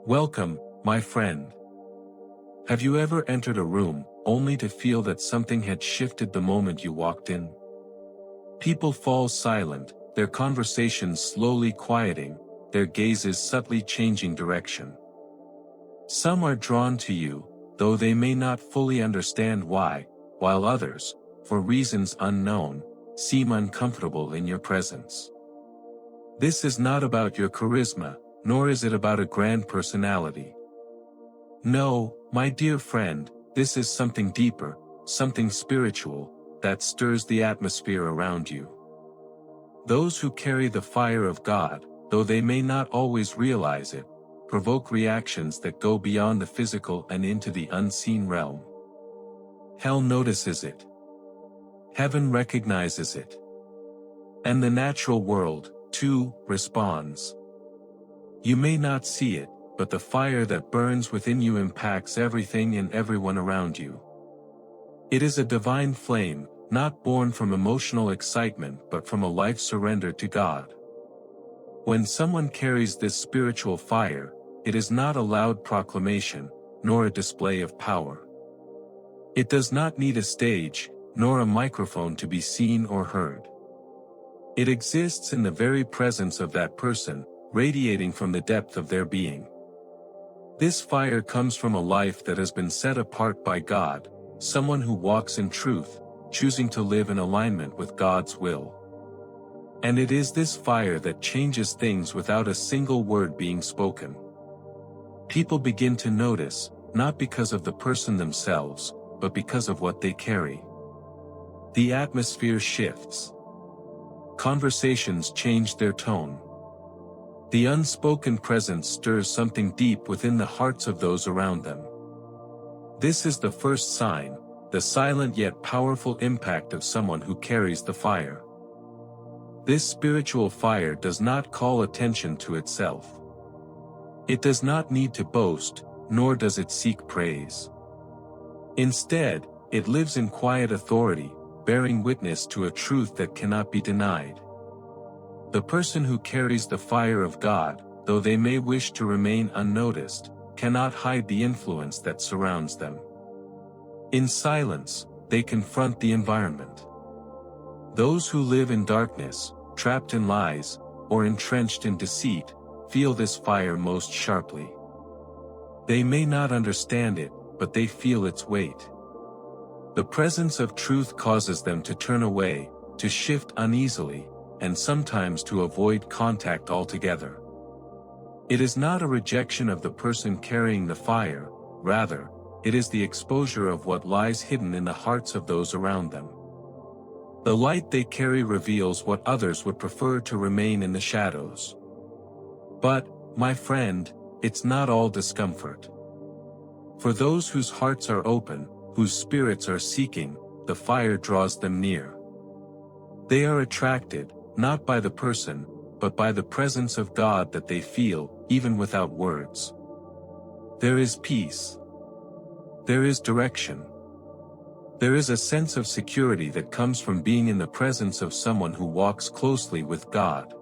Welcome, my friend. Have you ever entered a room, only to feel that something had shifted the moment you walked in? People fall silent, their conversations slowly quieting, their gazes subtly changing direction. Some are drawn to you, though they may not fully understand why, while others, for reasons unknown, seem uncomfortable in your presence. This is not about your charisma, nor is it about a grand personality. No, my dear friend, this is something deeper, something spiritual, that stirs the atmosphere around you. Those who carry the fire of God, though they may not always realize it, provoke reactions that go beyond the physical and into the unseen realm. Hell notices it. Heaven recognizes it. And the natural world, too, responds. You may not see it, but the fire that burns within you impacts everything and everyone around you. It is a divine flame, not born from emotional excitement but from a life surrendered to God. When someone carries this spiritual fire, it is not a loud proclamation, nor a display of power. It does not need a stage, nor a microphone to be seen or heard. It exists in the very presence of that person, radiating from the depth of their being. This fire comes from a life that has been set apart by God, someone who walks in truth, choosing to live in alignment with God's will. And it is this fire that changes things without a single word being spoken. People begin to notice, not because of the person themselves, but because of what they carry. The atmosphere shifts. Conversations change their tone. The unspoken presence stirs something deep within the hearts of those around them. This is the first sign, the silent yet powerful impact of someone who carries the fire. This spiritual fire does not call attention to itself. It does not need to boast, nor does it seek praise. Instead, it lives in quiet authority, bearing witness to a truth that cannot be denied. The person who carries the fire of God, though they may wish to remain unnoticed, cannot hide the influence that surrounds them. In silence, they confront the environment. Those who live in darkness, trapped in lies, or entrenched in deceit, feel this fire most sharply. They may not understand it, but they feel its weight. The presence of truth causes them to turn away, to shift uneasily, and sometimes to avoid contact altogether. It is not a rejection of the person carrying the fire, rather, it is the exposure of what lies hidden in the hearts of those around them. The light they carry reveals what others would prefer to remain in the shadows. But, my friend, it's not all discomfort. For those whose hearts are open, whose spirits are seeking, the fire draws them near. They are attracted, not by the person, but by the presence of God that they feel, even without words. There is peace. There is direction. There is a sense of security that comes from being in the presence of someone who walks closely with God.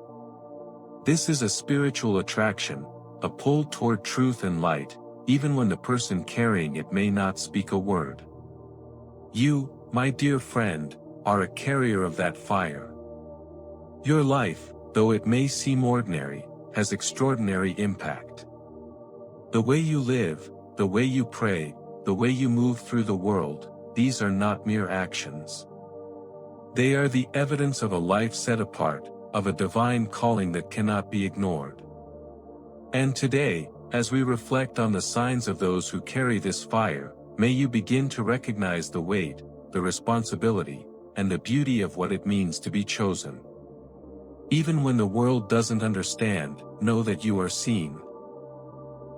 This is a spiritual attraction, a pull toward truth and light, even when the person carrying it may not speak a word. You, my dear friend, are a carrier of that fire. Your life, though it may seem ordinary, has extraordinary impact. The way you live, the way you pray, the way you move through the world, these are not mere actions. They are the evidence of a life set apart, of a divine calling that cannot be ignored. And today, as we reflect on the signs of those who carry this fire, may you begin to recognize the weight, the responsibility, and the beauty of what it means to be chosen. Even when the world doesn't understand, know that you are seen.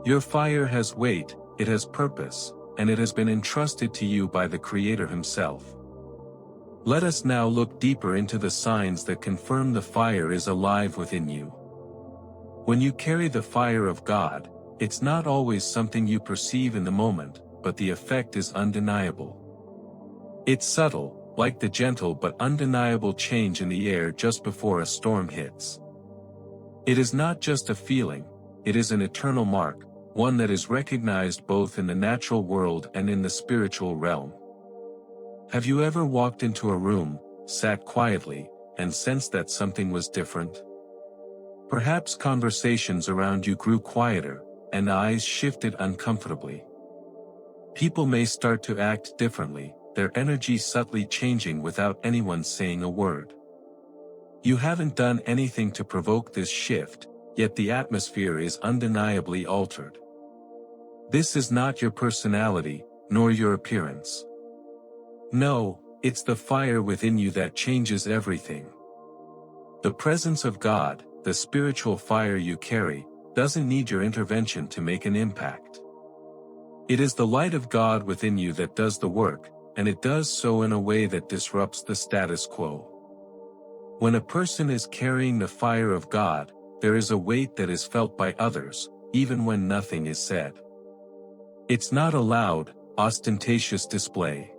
Your fire has weight, it has purpose, and it has been entrusted to you by the Creator Himself. Let us now look deeper into the signs that confirm the fire is alive within you. When you carry the fire of God, it's not always something you perceive in the moment, but the effect is undeniable. It's subtle, like the gentle but undeniable change in the air just before a storm hits. It is not just a feeling, it is an eternal mark, one that is recognized both in the natural world and in the spiritual realm. Have you ever walked into a room, sat quietly, and sensed that something was different? Perhaps conversations around you grew quieter, and eyes shifted uncomfortably. People may start to act differently, their energy subtly changing without anyone saying a word. You haven't done anything to provoke this shift, yet the atmosphere is undeniably altered. This is not your personality, nor your appearance. No, it's the fire within you that changes everything. The presence of God, the spiritual fire you carry, doesn't need your intervention to make an impact. It is the light of God within you that does the work, and it does so in a way that disrupts the status quo. When a person is carrying the fire of God, there is a weight that is felt by others, even when nothing is said. It's not a loud, ostentatious display.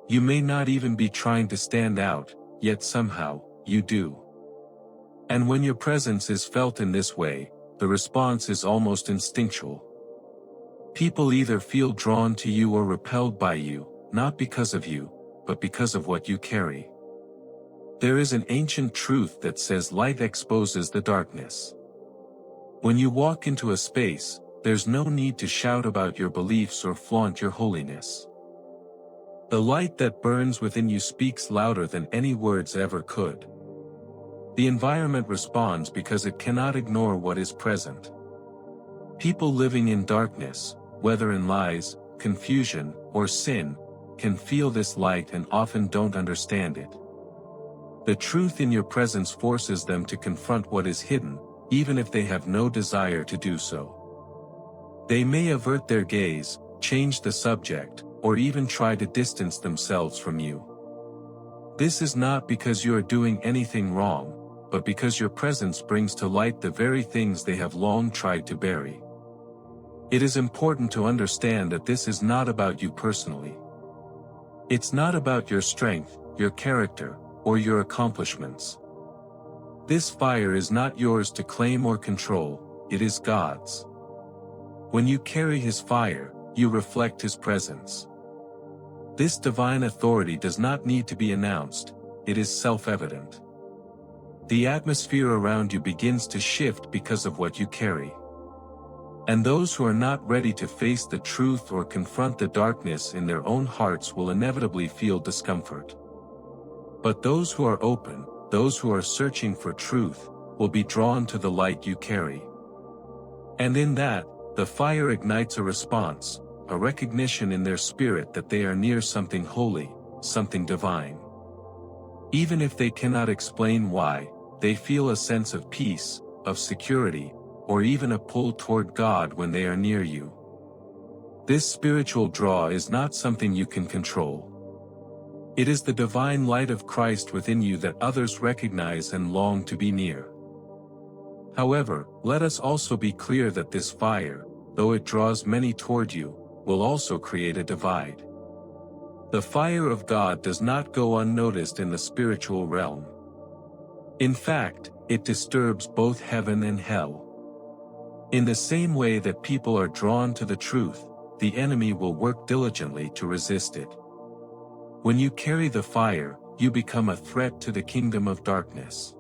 You may not even be trying to stand out, yet somehow, you do. And when your presence is felt in this way, the response is almost instinctual. People either feel drawn to you or repelled by you, not because of you, but because of what you carry. There is an ancient truth that says light exposes the darkness. When you walk into a space, there's no need to shout about your beliefs or flaunt your holiness. The light that burns within you speaks louder than any words ever could. The environment responds because it cannot ignore what is present. People living in darkness, whether in lies, confusion, or sin, can feel this light and often don't understand it. The truth in your presence forces them to confront what is hidden, even if they have no desire to do so. They may avert their gaze, change the subject, or even try to distance themselves from you. This is not because you are doing anything wrong, but because your presence brings to light the very things they have long tried to bury. It is important to understand that this is not about you personally. It's not about your strength, your character, or your accomplishments. This fire is not yours to claim or control, it is God's. When you carry His fire, you reflect His presence. This divine authority does not need to be announced, it is self-evident. The atmosphere around you begins to shift because of what you carry. And those who are not ready to face the truth or confront the darkness in their own hearts will inevitably feel discomfort. But those who are open, those who are searching for truth, will be drawn to the light you carry. And in that, the fire ignites a response, a recognition in their spirit that they are near something holy, something divine. Even if they cannot explain why, they feel a sense of peace, of security, or even a pull toward God when they are near you. This spiritual draw is not something you can control. It is the divine light of Christ within you that others recognize and long to be near. However, let us also be clear that this fire, though it draws many toward you, will also create a divide. The fire of God does not go unnoticed in the spiritual realm. In fact, it disturbs both heaven and hell. In the same way that people are drawn to the truth, the enemy will work diligently to resist it. When you carry the fire, you become a threat to the kingdom of darkness.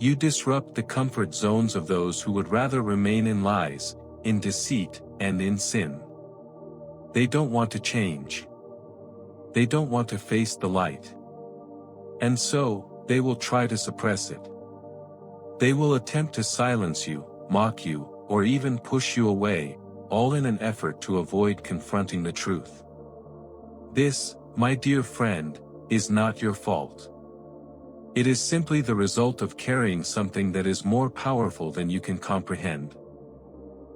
You disrupt the comfort zones of those who would rather remain in lies, in deceit, and in sin. They don't want to change. They don't want to face the light. And so, they will try to suppress it. They will attempt to silence you, mock you, or even push you away, all in an effort to avoid confronting the truth. This, my dear friend, is not your fault. It is simply the result of carrying something that is more powerful than you can comprehend.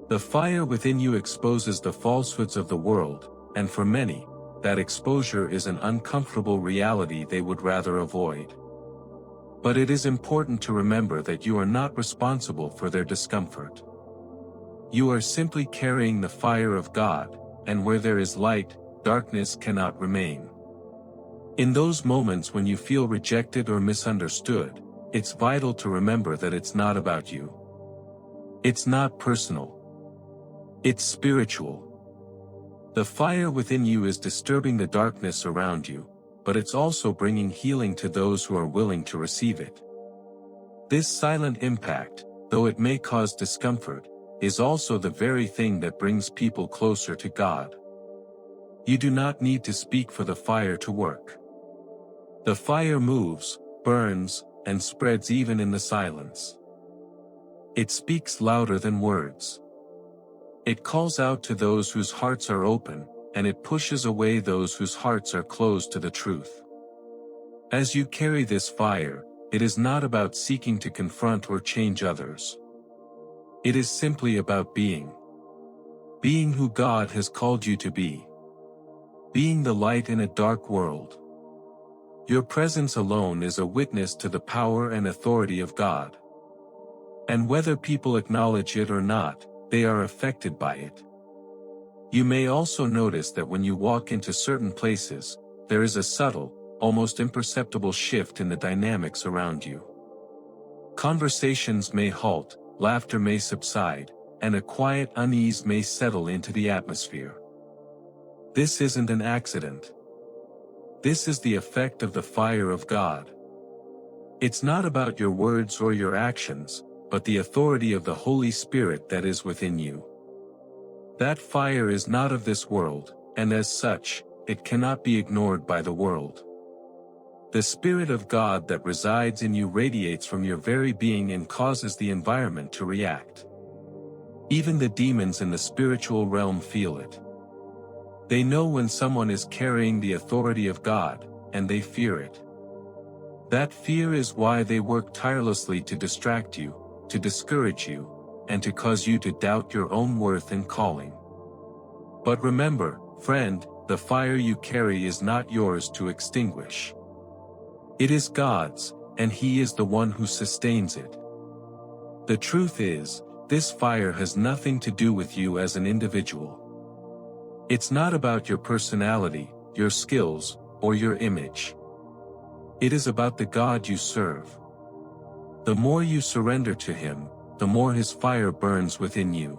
The fire within you exposes the falsehoods of the world, and for many, that exposure is an uncomfortable reality they would rather avoid. But it is important to remember that you are not responsible for their discomfort. You are simply carrying the fire of God, and where there is light, darkness cannot remain. In those moments when you feel rejected or misunderstood, it's vital to remember that it's not about you. It's not personal. It's spiritual. The fire within you is disturbing the darkness around you, but it's also bringing healing to those who are willing to receive it. This silent impact, though it may cause discomfort, is also the very thing that brings people closer to God. You do not need to speak for the fire to work. The fire moves, burns, and spreads even in the silence. It speaks louder than words. It calls out to those whose hearts are open, and it pushes away those whose hearts are closed to the truth. As you carry this fire, it is not about seeking to confront or change others. It is simply about being. Being who God has called you to be. Being the light in a dark world. Your presence alone is a witness to the power and authority of God. And whether people acknowledge it or not, they are affected by it. You may also notice that when you walk into certain places, there is a subtle, almost imperceptible shift in the dynamics around you. Conversations may halt, laughter may subside, and a quiet unease may settle into the atmosphere. This isn't an accident. This is the effect of the fire of God. It's not about your words or your actions, but the authority of the Holy Spirit that is within you. That fire is not of this world, and as such, it cannot be ignored by the world. The Spirit of God that resides in you radiates from your very being and causes the environment to react. Even the demons in the spiritual realm feel it. They know when someone is carrying the authority of God, and they fear it. That fear is why they work tirelessly to distract you, to discourage you, and to cause you to doubt your own worth and calling. But remember, friend, the fire you carry is not yours to extinguish. It is God's, and He is the one who sustains it. The truth is, this fire has nothing to do with you as an individual. It's not about your personality, your skills, or your image. It is about the God you serve. The more you surrender to Him, the more His fire burns within you.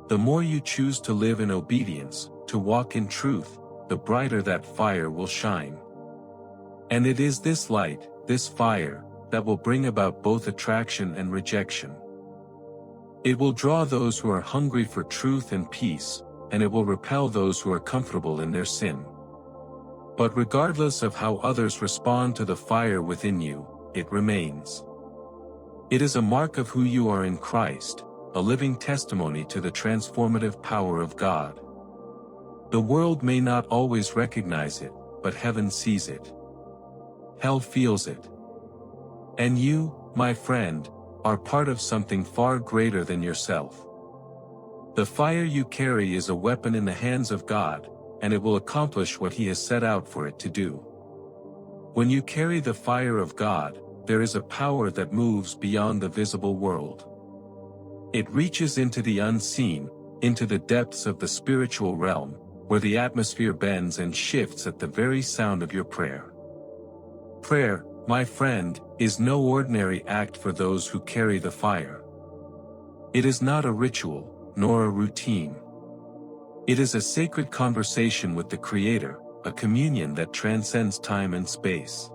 The more you choose to live in obedience, to walk in truth, the brighter that fire will shine. And it is this light, this fire, that will bring about both attraction and rejection. It will draw those who are hungry for truth and peace, and it will repel those who are comfortable in their sin. But regardless of how others respond to the fire within you, it remains. It is a mark of who you are in Christ, a living testimony to the transformative power of God. The world may not always recognize it, but heaven sees it. Hell feels it. And you, my friend, are part of something far greater than yourself. The fire you carry is a weapon in the hands of God, and it will accomplish what He has set out for it to do. When you carry the fire of God, there is a power that moves beyond the visible world. It reaches into the unseen, into the depths of the spiritual realm, where the atmosphere bends and shifts at the very sound of your prayer. Prayer, my friend, is no ordinary act for those who carry the fire. It is not a ritual, nor a routine. It is a sacred conversation with the Creator, a communion that transcends time and space.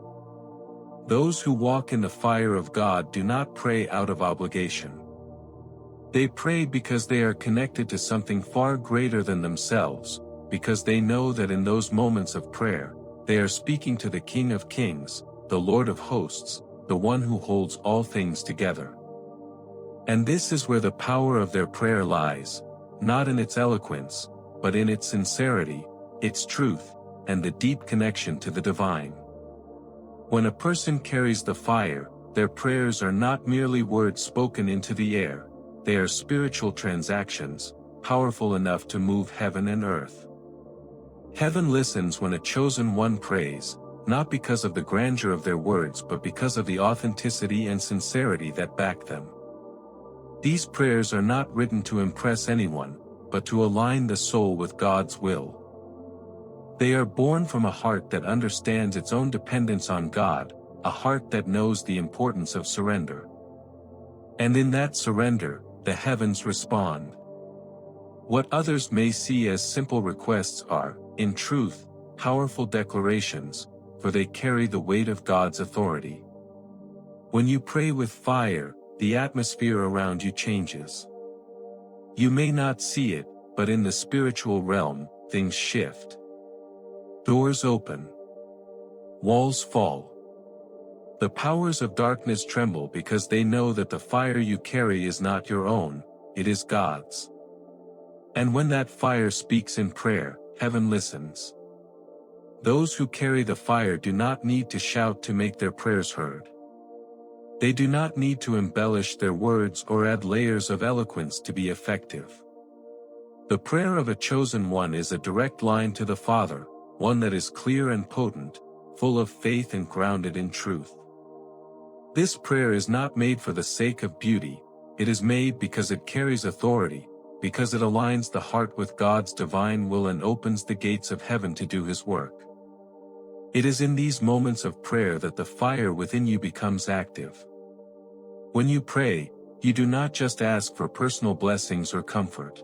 Those who walk in the fire of God do not pray out of obligation. They pray because they are connected to something far greater than themselves, because they know that in those moments of prayer, they are speaking to the King of Kings, the Lord of Hosts, the one who holds all things together. And this is where the power of their prayer lies, not in its eloquence, but in its sincerity, its truth, and the deep connection to the divine. When a person carries the fire, their prayers are not merely words spoken into the air, they are spiritual transactions, powerful enough to move heaven and earth. Heaven listens when a chosen one prays, not because of the grandeur of their words but because of the authenticity and sincerity that back them. These prayers are not written to impress anyone, but to align the soul with God's will. They are born from a heart that understands its own dependence on God, a heart that knows the importance of surrender. And in that surrender, the heavens respond. What others may see as simple requests are, in truth, powerful declarations, for they carry the weight of God's authority. When you pray with fire, the atmosphere around you changes. You may not see it, but in the spiritual realm, things shift. Doors open. Walls fall. The powers of darkness tremble because they know that the fire you carry is not your own, it is God's. And when that fire speaks in prayer, heaven listens. Those who carry the fire do not need to shout to make their prayers heard. They do not need to embellish their words or add layers of eloquence to be effective. The prayer of a chosen one is a direct line to the Father, one that is clear and potent, full of faith and grounded in truth. This prayer is not made for the sake of beauty, it is made because it carries authority, because it aligns the heart with God's divine will and opens the gates of heaven to do His work. It is in these moments of prayer that the fire within you becomes active. When you pray, you do not just ask for personal blessings or comfort.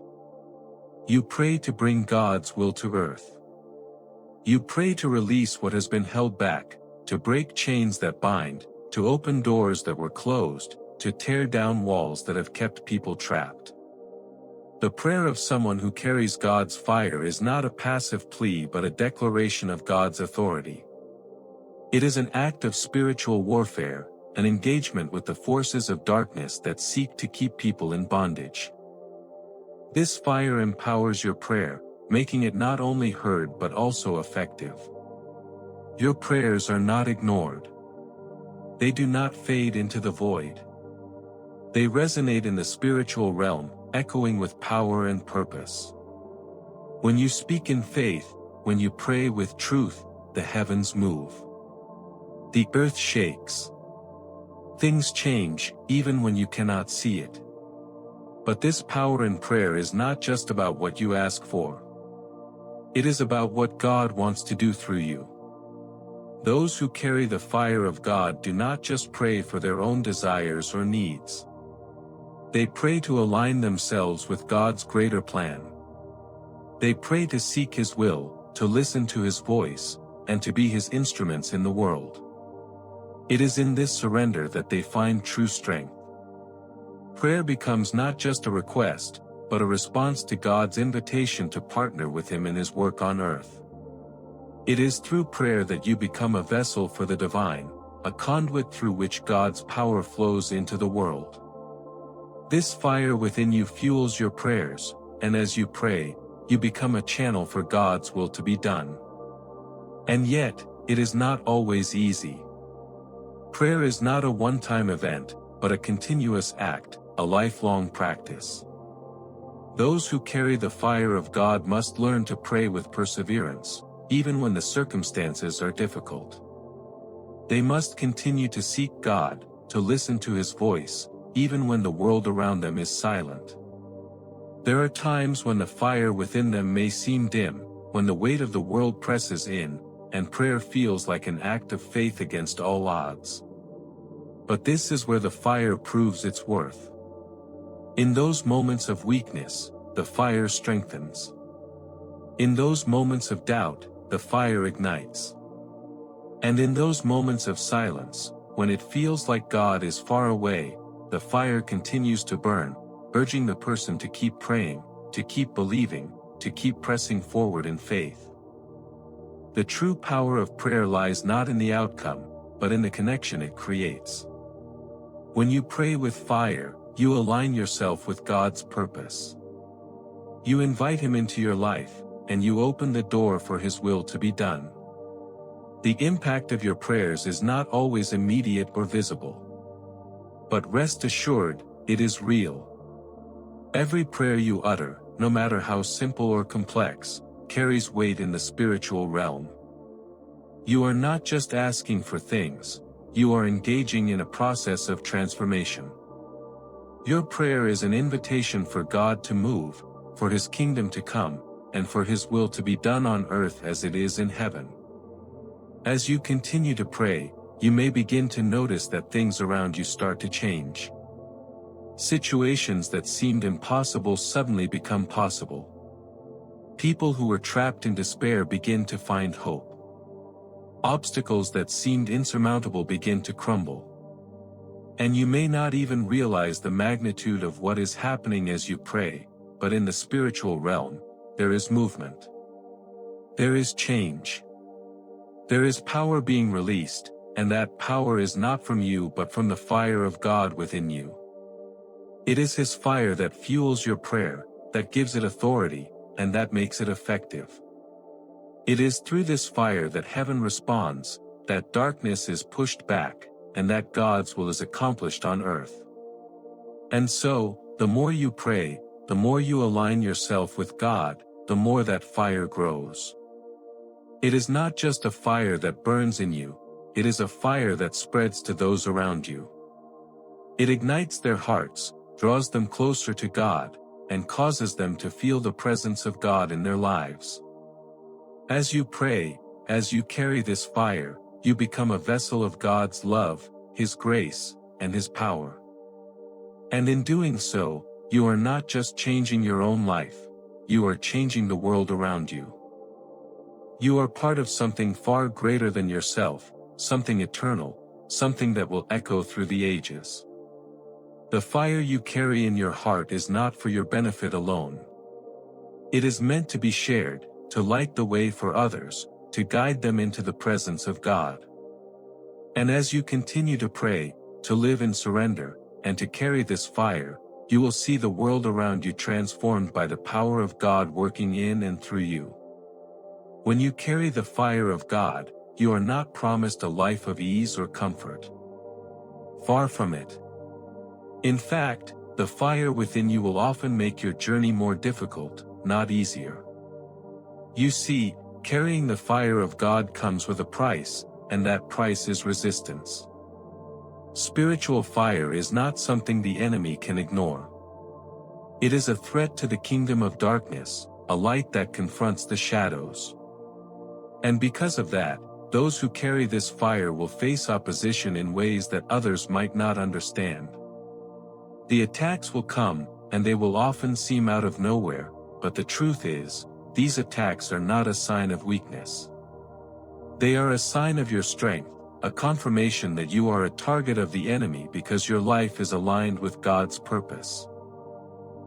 You pray to bring God's will to earth. You pray to release what has been held back, to break chains that bind, to open doors that were closed, to tear down walls that have kept people trapped. The prayer of someone who carries God's fire is not a passive plea but a declaration of God's authority. It is an act of spiritual warfare, an engagement with the forces of darkness that seek to keep people in bondage. This fire empowers your prayer, making it not only heard but also effective. Your prayers are not ignored. They do not fade into the void. They resonate in the spiritual realm, echoing with power and purpose. When you speak in faith, when you pray with truth, the heavens move. The earth shakes. Things change, even when you cannot see it. But this power in prayer is not just about what you ask for. It is about what God wants to do through you. Those who carry the fire of God do not just pray for their own desires or needs. They pray to align themselves with God's greater plan. They pray to seek His will, to listen to His voice, and to be His instruments in the world. It is in this surrender that they find true strength. Prayer becomes not just a request, but a response to God's invitation to partner with Him in His work on earth. It is through prayer that you become a vessel for the divine, a conduit through which God's power flows into the world. This fire within you fuels your prayers, and as you pray, you become a channel for God's will to be done. And yet, it is not always easy. Prayer is not a one-time event, but a continuous act, a lifelong practice. Those who carry the fire of God must learn to pray with perseverance, even when the circumstances are difficult. They must continue to seek God, to listen to His voice, even when the world around them is silent. There are times when the fire within them may seem dim, when the weight of the world presses in, and prayer feels like an act of faith against all odds. But this is where the fire proves its worth. In those moments of weakness, the fire strengthens. In those moments of doubt, the fire ignites. And in those moments of silence, when it feels like God is far away, the fire continues to burn, urging the person to keep praying, to keep believing, to keep pressing forward in faith. The true power of prayer lies not in the outcome, but in the connection it creates. When you pray with fire, you align yourself with God's purpose. You invite Him into your life, and you open the door for His will to be done. The impact of your prayers is not always immediate or visible. But rest assured, it is real. Every prayer you utter, no matter how simple or complex, carries weight in the spiritual realm. You are not just asking for things, you are engaging in a process of transformation. Your prayer is an invitation for God to move, for His kingdom to come, and for His will to be done on earth as it is in heaven. As you continue to pray, you may begin to notice that things around you start to change. Situations that seemed impossible suddenly become possible. People who were trapped in despair begin to find hope. Obstacles that seemed insurmountable begin to crumble. And you may not even realize the magnitude of what is happening as you pray, but in the spiritual realm, there is movement. There is change. There is power being released, and that power is not from you but from the fire of God within you. It is His fire that fuels your prayer, that gives it authority, and that makes it effective. It is through this fire that heaven responds, that darkness is pushed back, and that God's will is accomplished on earth. And so, the more you pray, the more you align yourself with God, the more that fire grows. It is not just a fire that burns in you, it is a fire that spreads to those around you. It ignites their hearts, draws them closer to God, and causes them to feel the presence of God in their lives. As you pray, as you carry this fire, you become a vessel of God's love, His grace, and His power. And in doing so, you are not just changing your own life, you are changing the world around you. You are part of something far greater than yourself, something eternal, something that will echo through the ages. The fire you carry in your heart is not for your benefit alone. It is meant to be shared, to light the way for others, to guide them into the presence of God. And as you continue to pray, to live in surrender, and to carry this fire, you will see the world around you transformed by the power of God working in and through you. When you carry the fire of God, you are not promised a life of ease or comfort. Far from it. In fact, the fire within you will often make your journey more difficult, not easier. You see, carrying the fire of God comes with a price, and that price is resistance. Spiritual fire is not something the enemy can ignore. It is a threat to the kingdom of darkness, a light that confronts the shadows. And because of that, those who carry this fire will face opposition in ways that others might not understand. The attacks will come, and they will often seem out of nowhere, but the truth is, these attacks are not a sign of weakness. They are a sign of your strength, a confirmation that you are a target of the enemy because your life is aligned with God's purpose.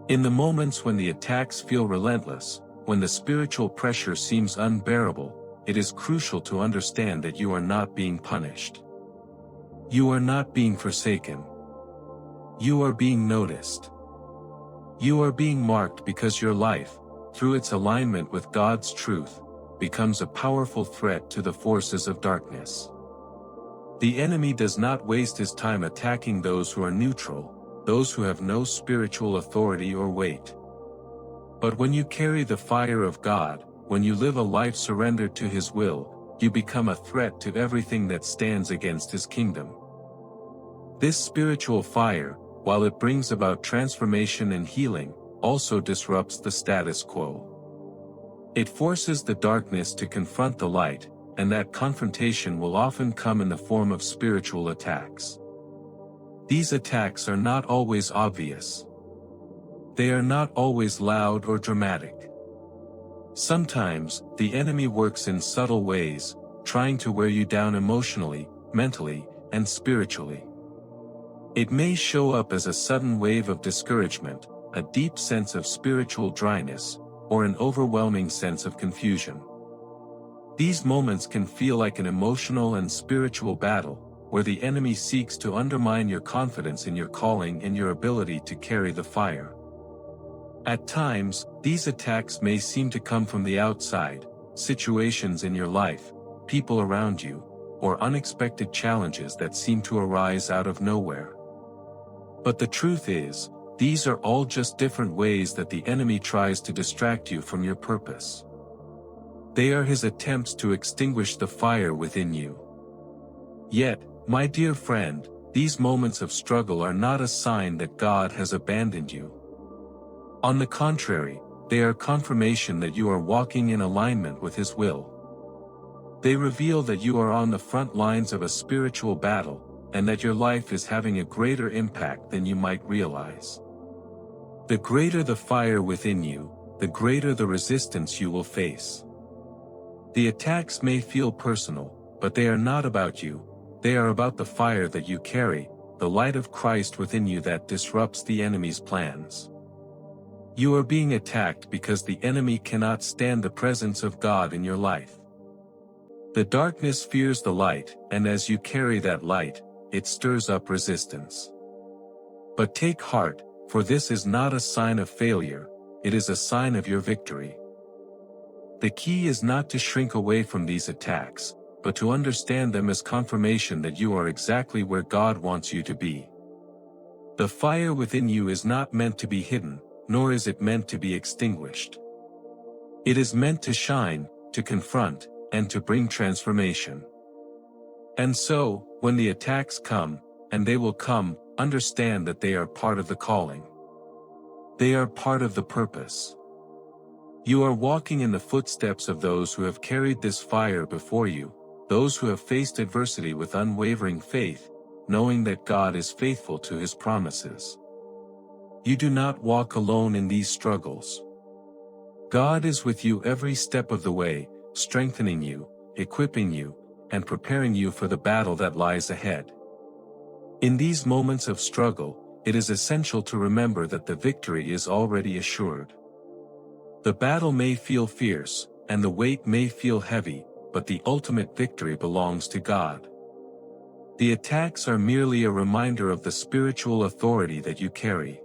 In the moments when the attacks feel relentless, when the spiritual pressure seems unbearable, it is crucial to understand that you are not being punished. You are not being forsaken. You are being noticed. You are being marked because your life, through its alignment with God's truth, becomes a powerful threat to the forces of darkness. The enemy does not waste his time attacking those who are neutral, those who have no spiritual authority or weight. But when you carry the fire of God, when you live a life surrendered to His will, you become a threat to everything that stands against His kingdom. This spiritual fire, while it brings about transformation and healing, also disrupts the status quo. It forces the darkness to confront the light, and that confrontation will often come in the form of spiritual attacks. These attacks are not always obvious. They are not always loud or dramatic. Sometimes, the enemy works in subtle ways, trying to wear you down emotionally, mentally, and spiritually. It may show up as a sudden wave of discouragement, a deep sense of spiritual dryness, or an overwhelming sense of confusion. These moments can feel like an emotional and spiritual battle, where the enemy seeks to undermine your confidence in your calling and your ability to carry the fire. At times, these attacks may seem to come from the outside, situations in your life, people around you, or unexpected challenges that seem to arise out of nowhere. But the truth is, these are all just different ways that the enemy tries to distract you from your purpose. They are his attempts to extinguish the fire within you. Yet, my dear friend, these moments of struggle are not a sign that God has abandoned you. On the contrary, they are confirmation that you are walking in alignment with His will. They reveal that you are on the front lines of a spiritual battle, and that your life is having a greater impact than you might realize. The greater the fire within you, the greater the resistance you will face. The attacks may feel personal, but they are not about you, they are about the fire that you carry, the light of Christ within you that disrupts the enemy's plans. You are being attacked because the enemy cannot stand the presence of God in your life. The darkness fears the light, and as you carry that light, it stirs up resistance. But take heart, for this is not a sign of failure, it is a sign of your victory. The key is not to shrink away from these attacks, but to understand them as confirmation that you are exactly where God wants you to be. The fire within you is not meant to be hidden, nor is it meant to be extinguished. It is meant to shine, to confront, and to bring transformation. And so, when the attacks come, and they will come, understand that they are part of the calling. They are part of the purpose. You are walking in the footsteps of those who have carried this fire before you, those who have faced adversity with unwavering faith, knowing that God is faithful to His promises. You do not walk alone in these struggles. God is with you every step of the way, strengthening you, equipping you, and preparing you for the battle that lies ahead. In these moments of struggle, it is essential to remember that the victory is already assured. The battle may feel fierce, and the weight may feel heavy, but the ultimate victory belongs to God. The attacks are merely a reminder of the spiritual authority that you carry.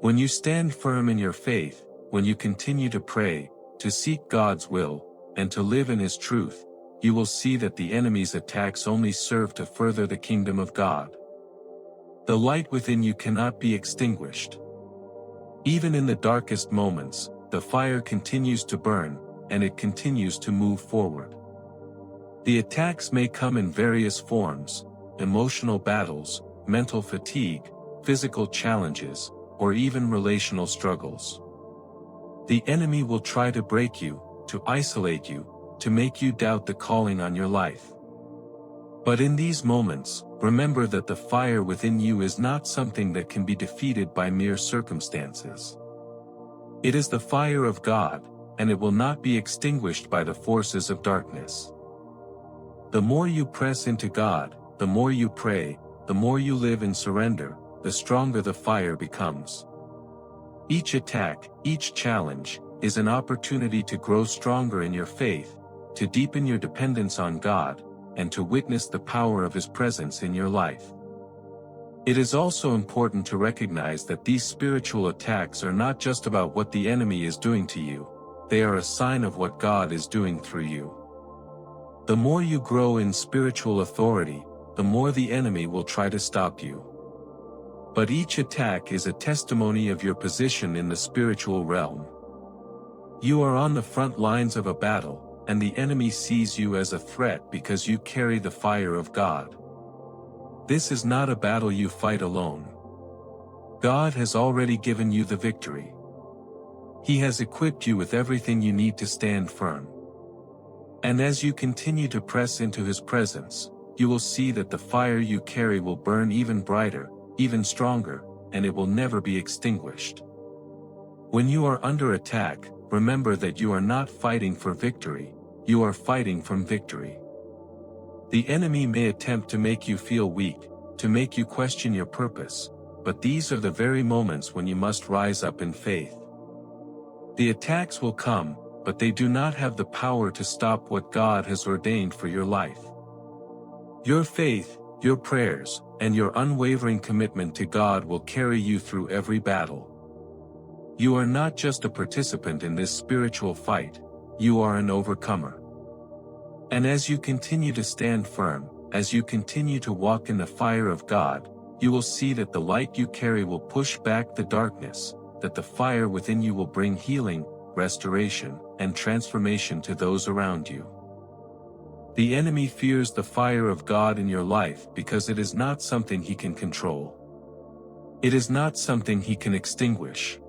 When you stand firm in your faith, when you continue to pray, to seek God's will, and to live in His truth, you will see that the enemy's attacks only serve to further the kingdom of God. The light within you cannot be extinguished. Even in the darkest moments, the fire continues to burn, and it continues to move forward. The attacks may come in various forms: emotional battles, mental fatigue, physical challenges, or even relational struggles. The enemy will try to break you, to isolate you, to make you doubt the calling on your life. But in these moments, remember that the fire within you is not something that can be defeated by mere circumstances. It is the fire of God, and it will not be extinguished by the forces of darkness. The more you press into God, the more you pray, the more you live in surrender, the stronger the fire becomes. Each attack, each challenge, is an opportunity to grow stronger in your faith, to deepen your dependence on God, and to witness the power of His presence in your life. It is also important to recognize that these spiritual attacks are not just about what the enemy is doing to you, they are a sign of what God is doing through you. The more you grow in spiritual authority, the more the enemy will try to stop you. But each attack is a testimony of your position in the spiritual realm. You are on the front lines of a battle, and the enemy sees you as a threat because you carry the fire of God. This is not a battle you fight alone. God has already given you the victory. He has equipped you with everything you need to stand firm. And as you continue to press into His presence, you will see that the fire you carry will burn even brighter, even stronger, and it will never be extinguished. When you are under attack, remember that you are not fighting for victory, you are fighting from victory. The enemy may attempt to make you feel weak, to make you question your purpose, but these are the very moments when you must rise up in faith. The attacks will come, but they do not have the power to stop what God has ordained for your life. Your faith, your prayers, and your unwavering commitment to God will carry you through every battle. You are not just a participant in this spiritual fight, you are an overcomer. And as you continue to stand firm, as you continue to walk in the fire of God, you will see that the light you carry will push back the darkness, that the fire within you will bring healing, restoration, and transformation to those around you. The enemy fears the fire of God in your life because it is not something he can control. It is not something he can extinguish.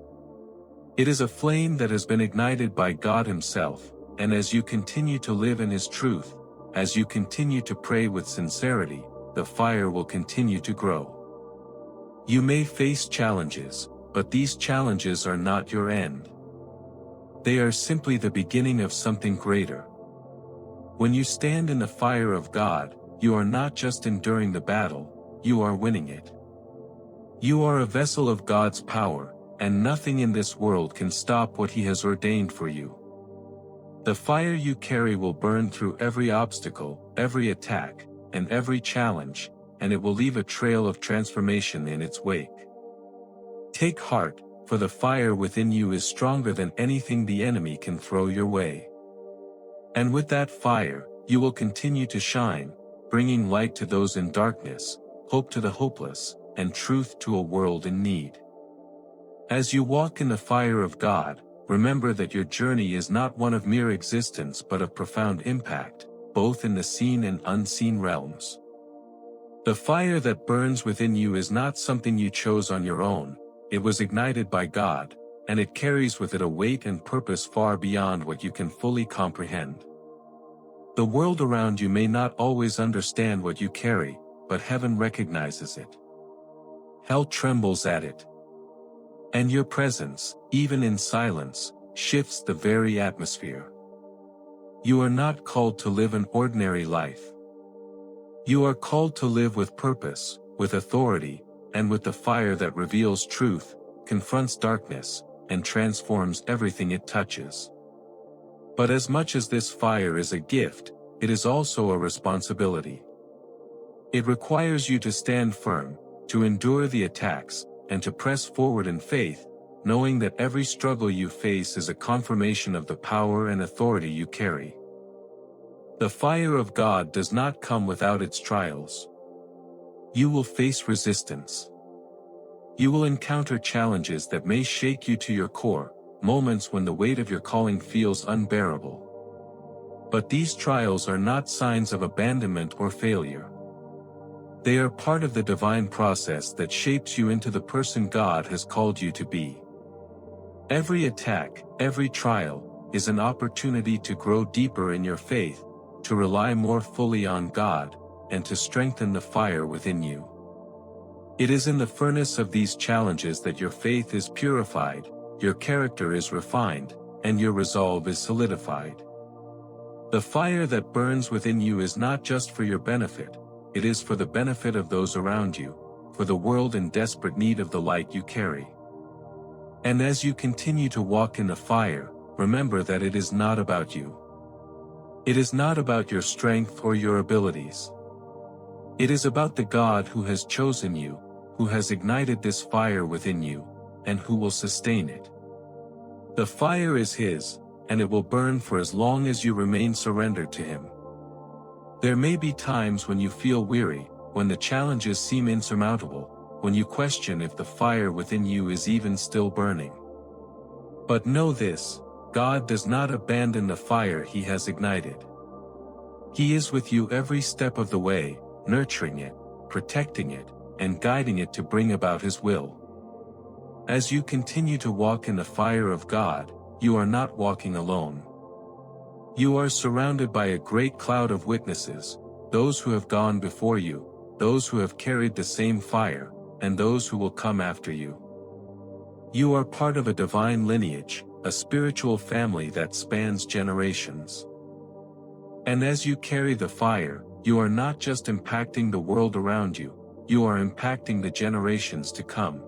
It is a flame that has been ignited by God Himself, and as you continue to live in His truth, as you continue to pray with sincerity, the fire will continue to grow. You may face challenges, but these challenges are not your end. They are simply the beginning of something greater. When you stand in the fire of God, you are not just enduring the battle, you are winning it. You are a vessel of God's power, and nothing in this world can stop what He has ordained for you. The fire you carry will burn through every obstacle, every attack, and every challenge, and it will leave a trail of transformation in its wake. Take heart, for the fire within you is stronger than anything the enemy can throw your way. And with that fire, you will continue to shine, bringing light to those in darkness, hope to the hopeless, and truth to a world in need. As you walk in the fire of God, remember that your journey is not one of mere existence but of profound impact, both in the seen and unseen realms. The fire that burns within you is not something you chose on your own, it was ignited by God, and it carries with it a weight and purpose far beyond what you can fully comprehend. The world around you may not always understand what you carry, but heaven recognizes it. Hell trembles at it. And your presence, even in silence, shifts the very atmosphere. You are not called to live an ordinary life. You are called to live with purpose, with authority, and with the fire that reveals truth, confronts darkness, and transforms everything it touches. But as much as this fire is a gift, it is also a responsibility. It requires you to stand firm, to endure the attacks, and to press forward in faith, knowing that every struggle you face is a confirmation of the power and authority you carry. The fire of God does not come without its trials. You will face resistance. You will encounter challenges that may shake you to your core, moments when the weight of your calling feels unbearable. But these trials are not signs of abandonment or failure. They are part of the divine process that shapes you into the person God has called you to be. Every attack, every trial, is an opportunity to grow deeper in your faith, to rely more fully on God, and to strengthen the fire within you. It is in the furnace of these challenges that your faith is purified, your character is refined, and your resolve is solidified. The fire that burns within you is not just for your benefit, it is for the benefit of those around you, for the world in desperate need of the light you carry. And as you continue to walk in the fire, remember that it is not about you. It is not about your strength or your abilities. It is about the God who has chosen you, who has ignited this fire within you, and who will sustain it. The fire is His, and it will burn for as long as you remain surrendered to Him. There may be times when you feel weary, when the challenges seem insurmountable, when you question if the fire within you is even still burning. But know this, God does not abandon the fire He has ignited. He is with you every step of the way, nurturing it, protecting it, and guiding it to bring about His will. As you continue to walk in the fire of God, you are not walking alone. You are surrounded by a great cloud of witnesses, those who have gone before you, those who have carried the same fire, and those who will come after you. You are part of a divine lineage, a spiritual family that spans generations. And as you carry the fire, you are not just impacting the world around you, you are impacting the generations to come.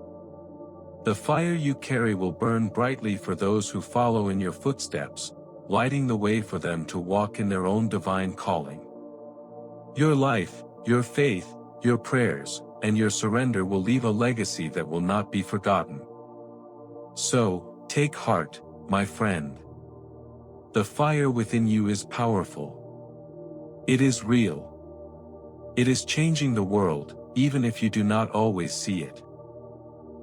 The fire you carry will burn brightly for those who follow in your footsteps, lighting the way for them to walk in their own divine calling. Your life, your faith, your prayers, and your surrender will leave a legacy that will not be forgotten. So, take heart, my friend. The fire within you is powerful. It is real. It is changing the world, even if you do not always see it.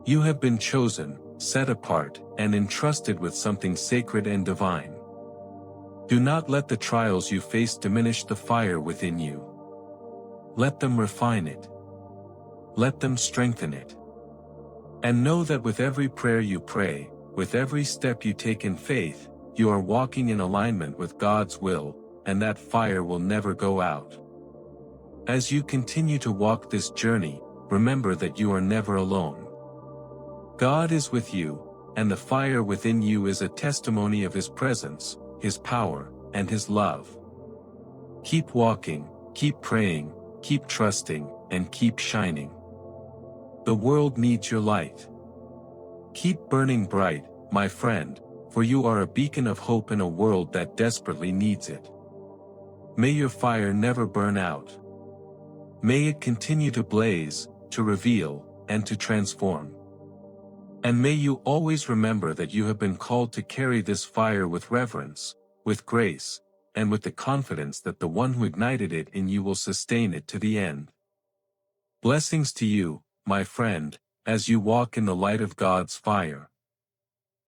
You have been chosen, set apart, and entrusted with something sacred and divine. Do not let the trials you face diminish the fire within you. Let them refine it. Let them strengthen it. And know that with every prayer you pray, with every step you take in faith, you are walking in alignment with God's will, and that fire will never go out. As you continue to walk this journey, remember that you are never alone. God is with you, and the fire within you is a testimony of His presence, His power, and His love. Keep walking, keep praying, keep trusting, and keep shining. The world needs your light. Keep burning bright, my friend, for you are a beacon of hope in a world that desperately needs it. May your fire never burn out. May it continue to blaze, to reveal, and to transform. And may you always remember that you have been called to carry this fire with reverence, with grace, and with the confidence that the one who ignited it in you will sustain it to the end. Blessings to you, my friend, as you walk in the light of God's fire.